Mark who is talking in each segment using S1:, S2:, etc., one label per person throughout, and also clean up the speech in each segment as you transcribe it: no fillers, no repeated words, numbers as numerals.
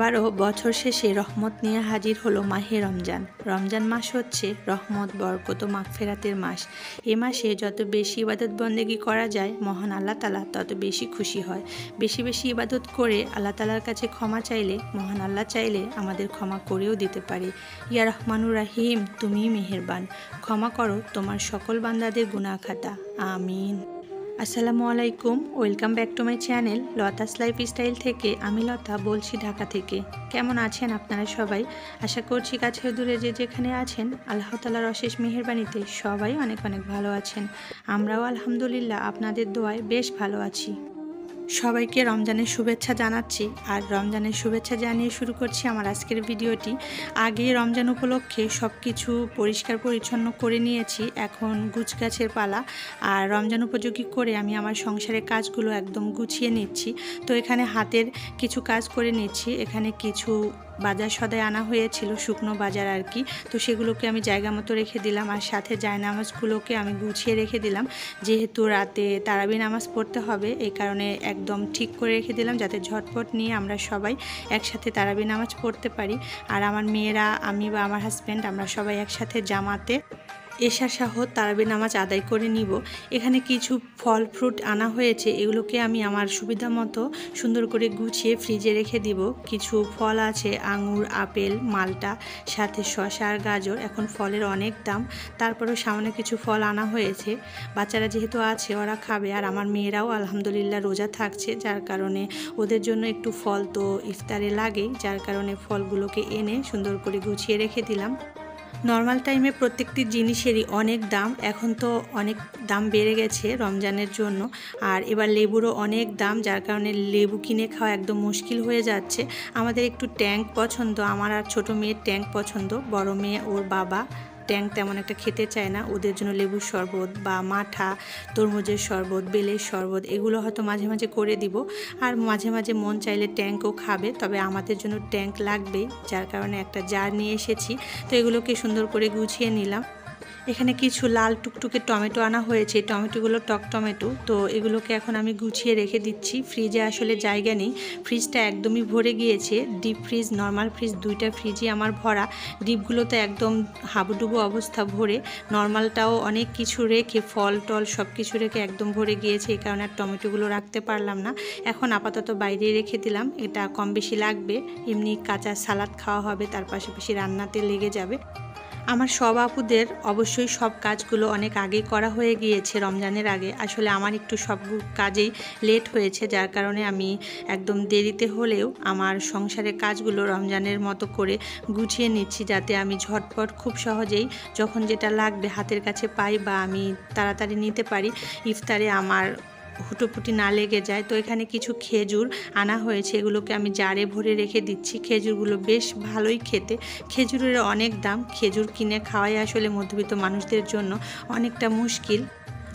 S1: আবারও বছর শেষে রহমত নিয়ে হাজির হলো মাহে রমজান। রমজান মাস হচ্ছে রহমত, বরকত ও মাগফিরাতের মাস। এ মাসে যত বেশি ইবাদত বন্দেগী করা যায় মহান আল্লাহ তাআলা তত বেশি খুশি হয়। বেশি বেশি ইবাদত করে আল্লাহ তাআলার কাছে ক্ষমা চাইলে মহান আল্লাহ চাইলে আমাদের ক্ষমা করেও দিতে পারে। ইয়া রহমানুর রাহিম, তুমি মেহেরবান, ক্ষমা করো তোমার সকল বান্দাদের গুনাহ খাতা। আমিন। আসসালামু আলাইকুম, welcome back to my channel Lata's lifestyle থেকে আমি লতা বলছি, ঢাকা থেকে। কেমন আছেন আপনারা সবাই? আশা করছি কাছে দূরে যে যেখানে আছেন আল্লাহ তাআলার অশেষ মেহেরবানিতে সবাই অনেক অনেক ভালো আছেন। আমরাও আলহামদুলিল্লাহ আপনাদের দোয়ায় বেশ ভালো আছি। সবাইকে রমজানের শুভেচ্ছা জানাচ্ছি, আর রমজানের শুভেচ্ছা জানিয়ে শুরু করছি আমার আজকের ভিডিওটি। আগে রমজান উপলক্ষে সব কিছু পরিষ্কার পরিচ্ছন্ন করে নিয়েছি, এখন গুছগাছের পালা। আর রমজান উপযোগী করে আমি আমার সংসারের কাজগুলো একদম গুছিয়ে নিচ্ছি। তো এখানে হাতের কিছু কাজ করে নিচ্ছি। এখানে কিছু বাজার সদাই আনা হয়েছিল, শুকনো বাজার আর কি। তো সেগুলোকে আমি জায়গা মতো রেখে দিলাম, আর সাথে জায়নামাজগুলোকে আমি গুছিয়ে রেখে দিলাম। যেহেতু রাতে তারাবি নামাজ পড়তে হবে, এই কারণে একদম ঠিক করে রেখে দিলাম যাতে ঝটপট নিয়ে আমরা সবাই একসাথে তারাবি নামাজ পড়তে পারি। আর আমার মেয়েরা, আমি বা আমার হাজব্যান্ড, আমরা সবাই একসাথে জামাতে এশা সহ তারাবি নামাজ আদায় করে নিব। এখানে কিছু ফল ফ্রুট আনা হয়েছে, এগুলোকে আমি আমার সুবিধা মতো সুন্দর করে গুছিয়ে ফ্রিজে রেখে দিব। কিছু ফল আছে, আঙুর, আপেল, মালটা, সাথে শসা আর গাজর। এখন ফলের অনেক দাম, তারপরেও সামনে কিছু ফল আনা হয়েছে। বাচ্চারা যেহেতু আছে ওরা খাবে, আর আমার মেয়েরাও আলহামদুলিল্লাহ রোজা থাকছে, যার কারণে ওদের জন্য একটু ফল তো ইফতারে লাগেই, যার কারণে ফলগুলোকে এনে সুন্দর করে গুছিয়ে রেখে দিলাম। নর্মাল টাইমে প্রত্যেকটি জিনিসেরই অনেক দাম, এখন তো অনেক দাম বেড়ে গেছে রমজানের জন্য। আর এবার লেবুরও অনেক দাম, যার কারণে লেবু কিনে খাওয়া একদম মুশকিল হয়ে যাচ্ছে। আমাদের একটু ট্যাঙ্ক পছন্দ, আমার আর ছোটো মেয়ের ট্যাঙ্ক পছন্দ। বড় মেয়ে, ওর বাবা ট্যাঙ্ক তেমন একটা খেতে চায় না, ওদের জন্য লেবুর শরবত বা মাঠা, তরমুজের শরবত, বেলের শরবত এগুলো হয়তো মাঝে মাঝে করে দিব। আর মাঝে মাঝে মন চাইলে ট্যাঙ্কও খাবে, তবে আমাদের জন্য ট্যাঙ্ক লাগবেই, যার কারণে একটা জার নিয়ে এসেছি। তো এগুলোকে সুন্দর করে গুছিয়ে নিলাম। এখানে কিছু লাল টুকটুকে টমেটো আনা হয়েছে, টমেটোগুলো টক টমেটো। তো এগুলোকে এখন আমি গুছিয়ে রেখে দিচ্ছি। ফ্রিজে আসলে জায়গা নেই, ফ্রিজটা একদমই ভরে গিয়েছে। ডিপ ফ্রিজ, নর্মাল ফ্রিজ, দুইটা ফ্রিজই আমার ভরা। ডিপগুলোতে একদম হাবুডুবু অবস্থা ভরে, নর্মালটাও অনেক কিছু রেখে, ফল টল সব কিছু রেখে একদম ভরে গিয়েছে। এই কারণে আর টমেটোগুলো রাখতে পারলাম না। এখন আপাতত বাইরে রেখে দিলাম, এটা কম বেশি লাগবে, এমনি কাঁচা সালাদ খাওয়া হবে, তার পাশাপাশি রান্নাতে লেগে যাবে। আমার সব আপুদের অবশ্যই সব কাজগুলো অনেক আগেই করা হয়ে গিয়েছে রমজানের আগে। আসলে আমার একটু সব কাজেই লেট হয়েছে, যার কারণে আমি একদম দেরিতে হলেও আমার সংসারের কাজগুলো রমজানের মতো করে গুছিয়ে নিচ্ছি, যাতে আমি ঝটপট খুব সহজেই যখন যেটা লাগবে হাতের কাছে পাই বা আমি তাড়াতাড়ি নিতে পারি, ইফতারে আমার হুটোপুটি না লেগে যায়। তো এখানে কিছু খেজুর আনা হয়েছে, এগুলোকে আমি জারে ভরে রেখে দিচ্ছি। খেজুরগুলো বেশ ভালোই খেতে, খেজুরের অনেক দাম। খেজুর কিনে খাওয়াই আসলে মধ্যবিত্ত মানুষদের জন্য অনেকটা মুশকিল।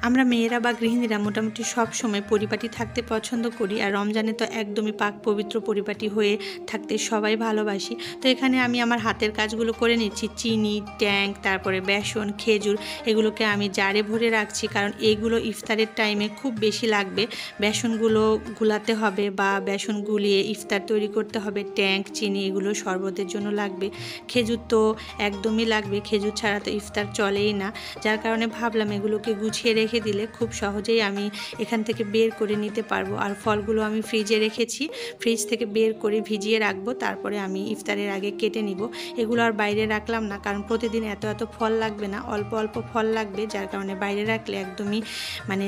S1: আমরা মেয়েরা বা গৃহিণীরা মোটামুটি সব সময় পরিপাটি থাকতে পছন্দ করি, আর রমজানে তো একদমই পাক পবিত্র পরিপাটি হয়ে থাকতে সবাই ভালোবাসি। তো এখানে আমি আমার হাতের কাজগুলো করে নিচ্ছি। চিনি, ট্যাঙ্ক, তারপরে বেসন, খেজুর এগুলোকে আমি জারে ভরে রাখছি, কারণ এগুলো ইফতারের টাইমে খুব বেশি লাগবে। বেসনগুলো গুলাতে হবে বা বেসন গুলিয়ে ইফতার তৈরি করতে হবে। ট্যাঙ্ক, চিনি এগুলো শরবতের জন্য লাগবে। খেজুর তো একদমই লাগবে, খেজুর ছাড়া তো ইফতার চলেই না। যার কারণে ভাবলাম এগুলোকে গুছিয়ে রেখে দিলে খুব সহজেই আমি এখান থেকে বের করে নিতে পারবো। আর ফলগুলো আমি ফ্রিজে রেখেছি, ফ্রিজ থেকে বের করে ভিজিয়ে রাখবো, তারপরে আমি ইফতারের আগে কেটে নিব। এগুলো আর বাইরে রাখলাম না, কারণ প্রতিদিন এত এত ফল লাগবে না, অল্প অল্প ফল লাগবে, যার কারণে বাইরে রাখলে একদমই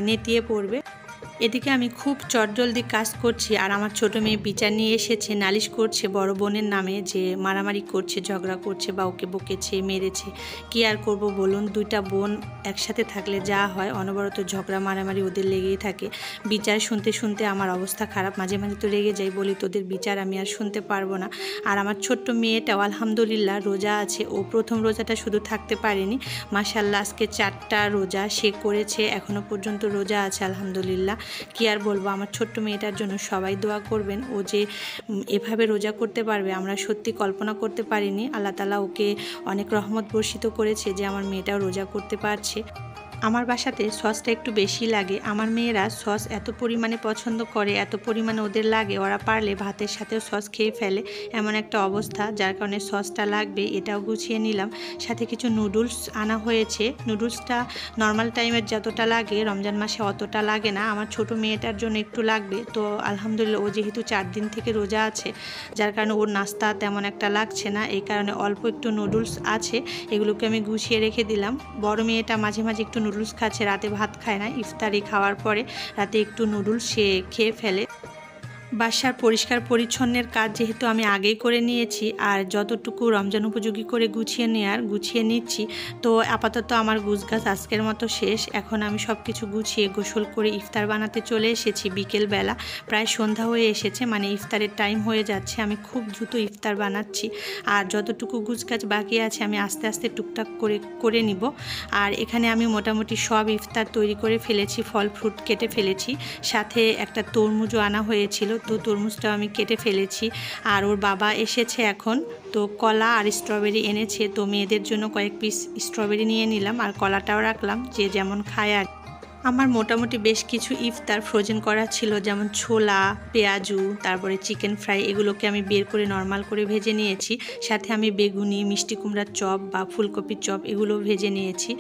S1: নেতিয়ে পড়বে। এদিকে আমি খুব চটজলদি কাজ করছি, আর আমার ছোটো মেয়ে বিচার নিয়ে এসেছে, নালিশ করছে বড় বোনের নামে, যে মারামারি করছে, ঝগড়া করছে বা ওকে বকেছে, মেরেছে। কি আর করব বলুন, দুইটা বোন একসাথে থাকলে যা হয়, অনবরত ঝগড়া মারামারি ওদের লেগেই থাকে। বিচার শুনতে শুনতে আমার অবস্থা খারাপ, মাঝে মাঝে তো রেগে যাই, বলি তোদের বিচার আমি আর শুনতে পারবো না। আর আমার ছোট্ট মেয়েটাও আলহামদুলিল্লাহ রোজা আছে, ও প্রথম রোজাটা শুধু থাকতে পারেনি, মাশাআল্লাহ আজকে 4টা রোজা সে করেছে, এখনও পর্যন্ত রোজা আছে আলহামদুলিল্লাহ। কি আর বলবো, আমার ছোট্ট মেয়েটার জন্য সবাই দোয়া করবেন। ও যে এভাবে রোজা করতে পারবে আমরা সত্যি কল্পনা করতে পারিনি। আল্লাহ তাআলা ওকে অনেক রহমত বর্ষিত করেছে যে আমার মেয়েটাও রোজা করতে পারছে। আমার বাসাতে সসটা একটু বেশি লাগে। আমার মেয়েরা সস এত পরিমাণে পছন্দ করে, এত পরিমাণে ওদের লাগে, ওরা পারলে ভাতের সাথেও সস খেয়ে ফেলে, এমন একটা অবস্থা, যার কারণে সসটা লাগবে। এটাও গুছিয়ে নিলাম। সাথে কিছু নুডলস আনা হয়েছে। নুডলসটা নর্মাল টাইমের যতটা লাগে রমজান মাসে অতটা লাগে না, আমার ছোট মেয়েটার জন্য একটু লাগবে। তো আলহামদুলিল্লাহ ও যেহেতু 4 দিন থেকে রোজা আছে, যার কারণে ওর নাস্তা তেমন একটা লাগছে না, এই কারণে অল্প একটু নুডলস আছে, এগুলোকে আমি গুছিয়ে রেখে দিলাম। বড় মেয়েটা মাঝে মাঝে একটু নুডলস খাচ্ছে, রাতে ভাত খায় না, ইফতারি খাওয়ার পরে রাতে একটু নুডলস সে খেয়ে ফেলে। বাসার পরিষ্কার পরিচ্ছন্নের কাজ যেহেতু আমি আগেই করে নিয়েছি, আর যতটুকু রমজান উপযোগী করে গুছিয়ে নিচ্ছি। তো আপাতত আমার গুছগাছ আজকের মতো শেষ। এখন আমি সব কিছু গুছিয়ে গোসল করে ইফতার বানাতে চলে এসেছি বিকেলবেলা। প্রায় সন্ধ্যা হয়ে এসেছে, মানে ইফতারের টাইম হয়ে যাচ্ছে। আমি খুব দ্রুত ইফতার বানাচ্ছি, আর যতটুকু গুছগাছ বাকি আছে আমি আস্তে আস্তে টুকটাক করে নিব। আর এখানে আমি মোটামুটি সব ইফতার তৈরি করে ফেলেছি, ফল ফ্রুট কেটে ফেলেছি, সাথে একটা তরমুজও আনা হয়েছিল, তো তরমুজটাও আমি কেটে ফেলেছি। আর ওর বাবা এসেছে এখন, তো কলা আর স্ট্রবেরি এনেছে, তো মেয়েদের জন্য কয়েক পিস স্ট্রবেরি নিয়ে নিলাম, আর কলাটাও রাখলাম, যে যেমন খায়। আর আমার মোটামুটি বেশ কিছু ইফতার ফ্রোজেন করা ছিল, যেমন ছোলা, পেঁয়াজু, তারপরে চিকেন ফ্রাই, এগুলোকে আমি বের করে নর্মাল করে ভেজে নিয়েছি। সাথে আমি বেগুনি, মিষ্টি কুমড়ার চপ বা ফুলকপির চপ এগুলো ভেজে নিয়েছি।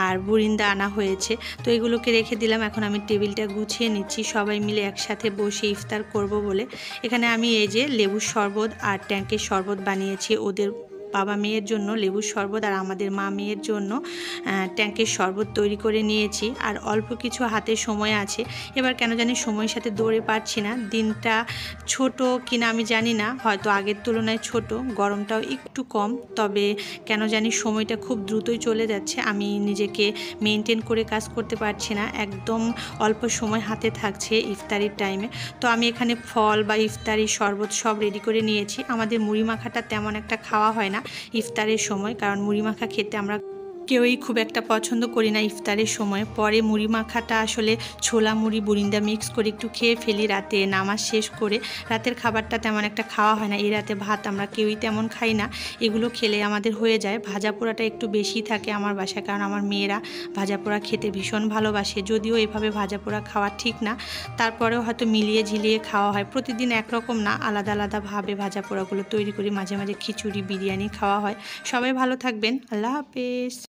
S1: আর বুরিন্দা আনা হয়েছে, তো এগুলোকে রেখে দিলাম। এখন আমি টেবিলটা গুছিয়ে নিচ্ছি, সবাই মিলে একসাথে বসে ইফতার করব বলে। এখানে আমি এই যে লেবুর শরবত আর ট্যাঙ্কের শরবত বানিয়েছি, ওদের বাবা মেয়ের জন্য লেবুর শরবত, আর আমাদের মা মেয়ের জন্য ট্যাঙ্কের শরবত তৈরি করে নিয়েছি। আর অল্প কিছু হাতে সময় আছে, এবার কেন জানি সময়ের সাথে দৌড়ে পারছি না। দিনটা ছোট কিনা আমি জানি না, হয়তো আগের তুলনায় ছোট, গরমটাও একটু কম, তবে কেন জানি সময়টা খুব দ্রুতই চলে যাচ্ছে। আমি নিজেকে মেনটেন করে কাজ করতে পারছি না, একদম অল্প সময় হাতে থাকছে ইফতারির টাইমে। তো আমি এখানে ফল বা ইফতারি শরবত সব রেডি করে নিয়েছি। আমাদের মুড়ি মাখাটা তেমন একটা খাওয়া হয় না ইফতারের সময়, কারণ মুড়ি মাখা খেতে আমরা কেউই খুব একটা পছন্দ করি না ইফতারের সময়। পরে মুড়ি মাখাটা আসলে ছোলা মুড়ি বুরিন্দা মিক্স করে একটু খেয়ে ফেলি রাতে নামাজ শেষ করে। রাতের খাবারটা তেমন একটা খাওয়া হয় না, এই রাতে ভাত আমরা কেউই তেমন খাই না, এগুলো খেলে আমাদের হয়ে যায়। ভাজা পোড়াটা একটু বেশি থাকে আমার বাসায়, কারণ আমার মেয়েরা ভাজা পোড়া খেতে ভীষণ ভালোবাসে। যদিও এভাবে ভাজা পোড়া খাওয়া ঠিক না, তারপরেও হয়তো মিলিয়ে ঝিলিয়ে খাওয়া হয়। প্রতিদিন একরকম না, আলাদা আলাদাভাবে ভাজা পোড়াগুলো তৈরি করি, মাঝে মাঝে খিচুড়ি বিরিয়ানি খাওয়া হয়। সবাই ভালো থাকবেন, আল্লাহ হাফেজ।